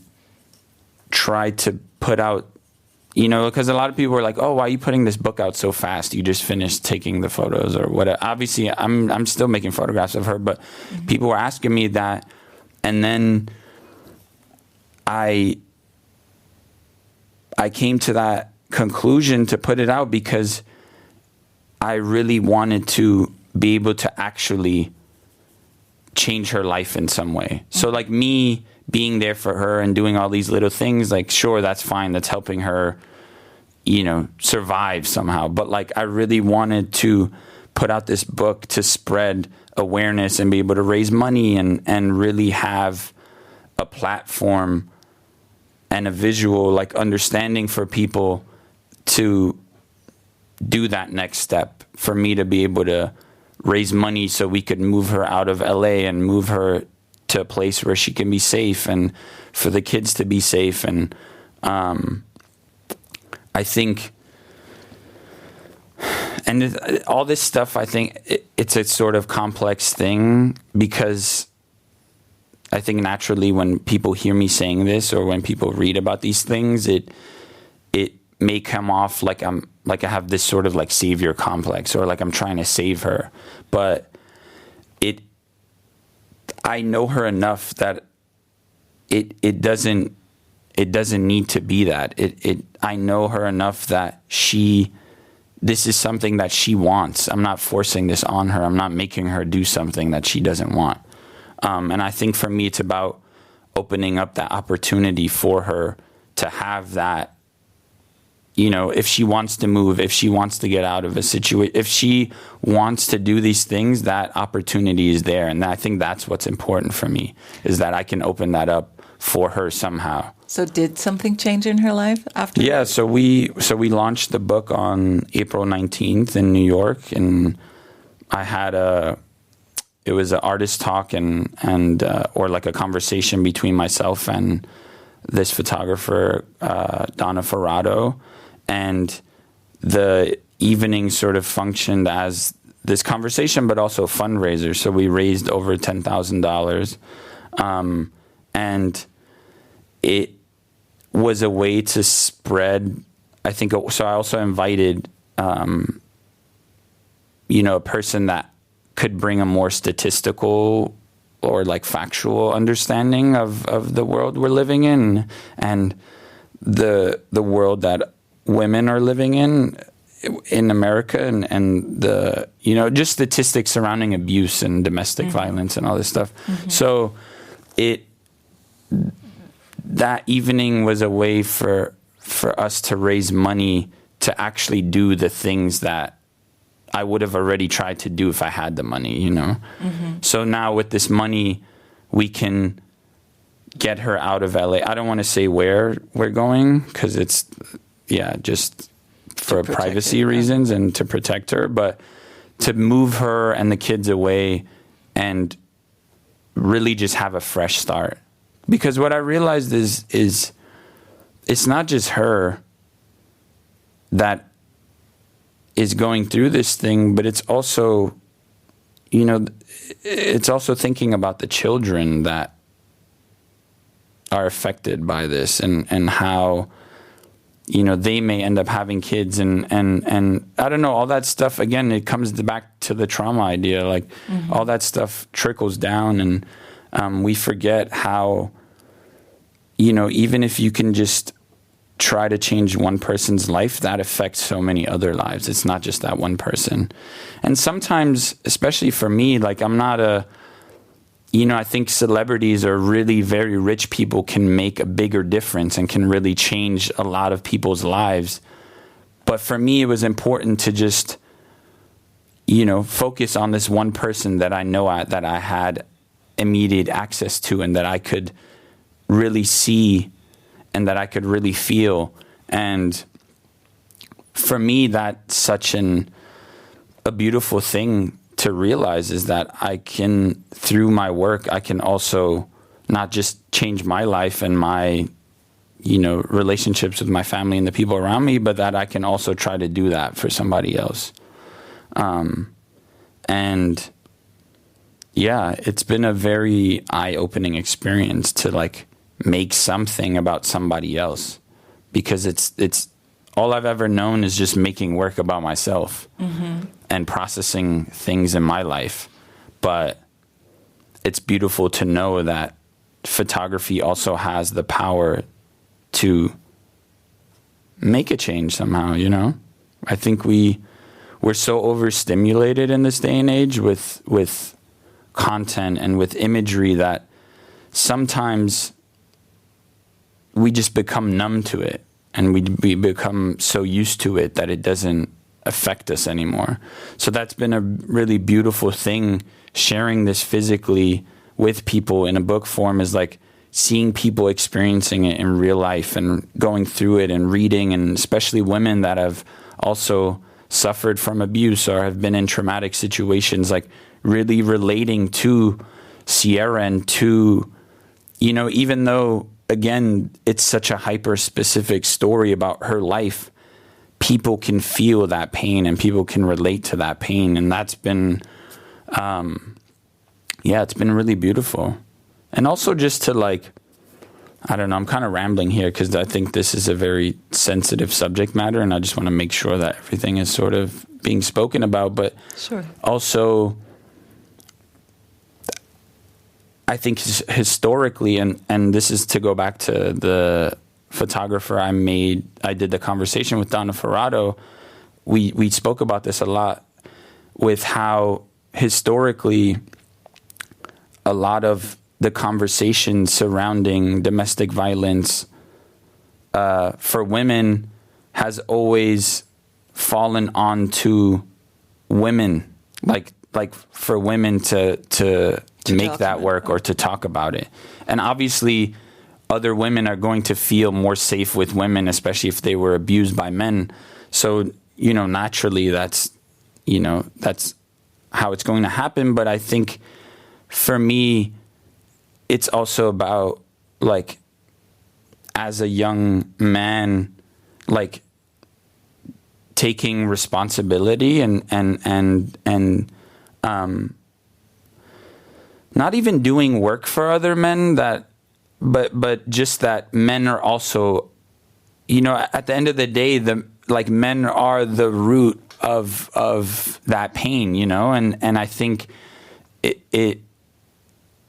try to put out, you know, because a lot of people are like, oh, why are you putting this book out so fast? You just finished taking the photos or whatever. Obviously, I'm still making photographs of her, but people were asking me that. And then I came to that conclusion to put it out because I really wanted to be able to actually change her life in some way. Mm-hmm. So like me being there for her and doing all these little things, like, sure, that's fine. That's helping her, survive somehow. But like, I really wanted to put out this book to spread awareness and be able to raise money and really have a platform and a visual like understanding for people to do that next step, for me to be able to raise money so we could move her out of LA and move her to a place where she can be safe, and for the kids to be safe. And I think, and all this stuff, I think it's a sort of complex thing, because I think naturally when people hear me saying this, or when people read about these things, it may come off like I have this sort of like savior complex, or like I'm trying to save her. But I know her enough that it doesn't need to be that. I know her enough that this is something that she wants. I'm not forcing this on her. I'm not making her do something that she doesn't want. And I think for me, it's about opening up that opportunity for her to have that. If she wants to move, if she wants to get out of a situation, if she wants to do these things, that opportunity is there. And I think that's what's important for me, is that I can open that up for her somehow. So did something change in her life after? Yeah, so we launched the book on April 19th in New York, and I had it was an artist talk and or like a conversation between myself and this photographer, Donna Ferrato. And the evening sort of functioned as this conversation, but also a fundraiser. So we raised over $10,000. And it was a way to spread, I think. So I also invited, a person that could bring a more statistical or like factual understanding of the world we're living in, and the world that women are living in America, and the, just statistics surrounding abuse and domestic violence and all this stuff. Mm-hmm. So that evening was a way for us to raise money to actually do the things that I would have already tried to do if I had the money, Mm-hmm. So now with this money, we can get her out of LA. I don't want to say where we're going, because it's, just for privacy reasons and to protect her, but to move her and the kids away and really just have a fresh start. Because what I realized is it's not just her that is going through this thing, but it's also, it's also thinking about the children that are affected by this, and how, they may end up having kids, and I don't know, all that stuff. Again, it comes back to the trauma idea, like all that stuff trickles down, and we forget how, even if you can just try to change one person's life, that affects so many other lives. It's not just that one person. And sometimes, especially for me, like I'm not I think celebrities or really very rich people can make a bigger difference and can really change a lot of people's lives. But for me, it was important to just, focus on this one person that I know that I had immediate access to, and that I could really see, and that I could really feel. And for me, that's such a beautiful thing to realize, is that I can, through my work, I can also not just change my life and my, relationships with my family and the people around me, but that I can also try to do that for somebody else. And yeah, it's been a very eye-opening experience to like make something about somebody else, because it's all I've ever known is just making work about myself and processing things in my life. But it's beautiful to know that photography also has the power to make a change somehow, you know? I think we're so overstimulated in this day and age with content and with imagery that sometimes we just become numb to it, and we become so used to it that it doesn't affect us anymore. So that's been a really beautiful thing. Sharing this physically with people in a book form is like seeing people experiencing it in real life and going through it and reading, and especially women that have also suffered from abuse or have been in traumatic situations, like really relating to Sierra and to, you know, even though, again, it's such a hyper-specific story about her life, people can feel that pain and people can relate to that pain. And that's been, it's been really beautiful. And also just to like, I don't know, I'm kind of rambling here because I think this is a very sensitive subject matter, and I just want to make sure that everything is sort of being spoken about. But sure. Also, I think historically, and this is to go back to the photographer I did the conversation with, Donna Ferrato, we spoke about this a lot, with how historically a lot of the conversation surrounding domestic violence for women has always fallen onto women, like for women to make that work or to talk about it. And obviously other women are going to feel more safe with women, especially if they were abused by men. So, you know, naturally that's how it's going to happen. But I think for me, it's also about, like, as a young man, like, taking responsibility and not even doing work for other men, but just that men are also, you know, at the end of the day, men are the root of that pain, you know, and I think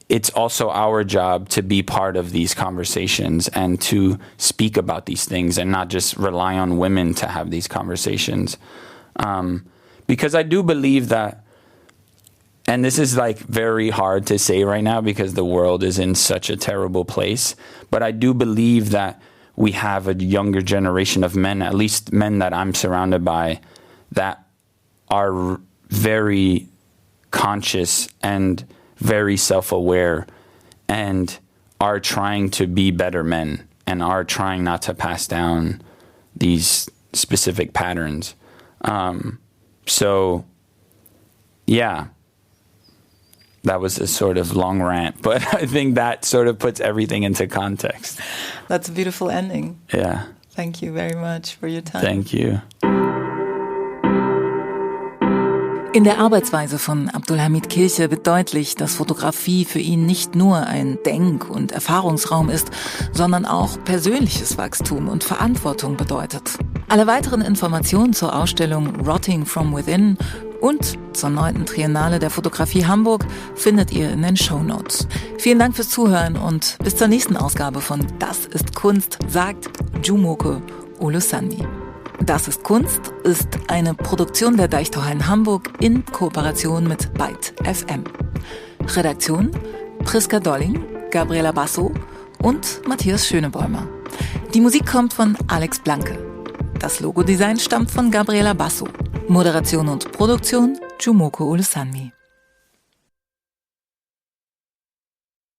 it's also our job to be part of these conversations and to speak about these things and not just rely on women to have these conversations. Because I do believe that, and this is like very hard to say right now because the world is in such a terrible place, but I do believe that we have a younger generation of men, at least men that I'm surrounded by, that are very conscious and very self-aware and are trying to be better men and are trying not to pass down these specific patterns. So, yeah, that was a sort of long rant, but I think that sort of puts everything into context. That's a beautiful ending. Yeah. Thank you very much for your time. Thank you. In der Arbeitsweise von Abdulhamid Kircher wird deutlich, dass Fotografie für ihn nicht nur ein Denk- und Erfahrungsraum ist, sondern auch persönliches Wachstum und Verantwortung bedeutet. Alle weiteren Informationen zur Ausstellung ROTTING FROM WITHIN und zur 9. Triennale der Photographie Hamburg findet ihr in den Shownotes. Vielen Dank fürs Zuhören und bis zur nächsten Ausgabe von Das ist Kunst, sagt Jumoke Olusanmi. Das ist Kunst ist eine Produktion der Deichtorhallen Hamburg in Kooperation mit Byte FM. Redaktion Priska Dolling, Gabriela Basso und Matthias Schönebäumer. Die Musik kommt von Alex Blanke. Das Logodesign stammt von Gabriela Basso. Moderation und Produktion Jumoke Olusanmi.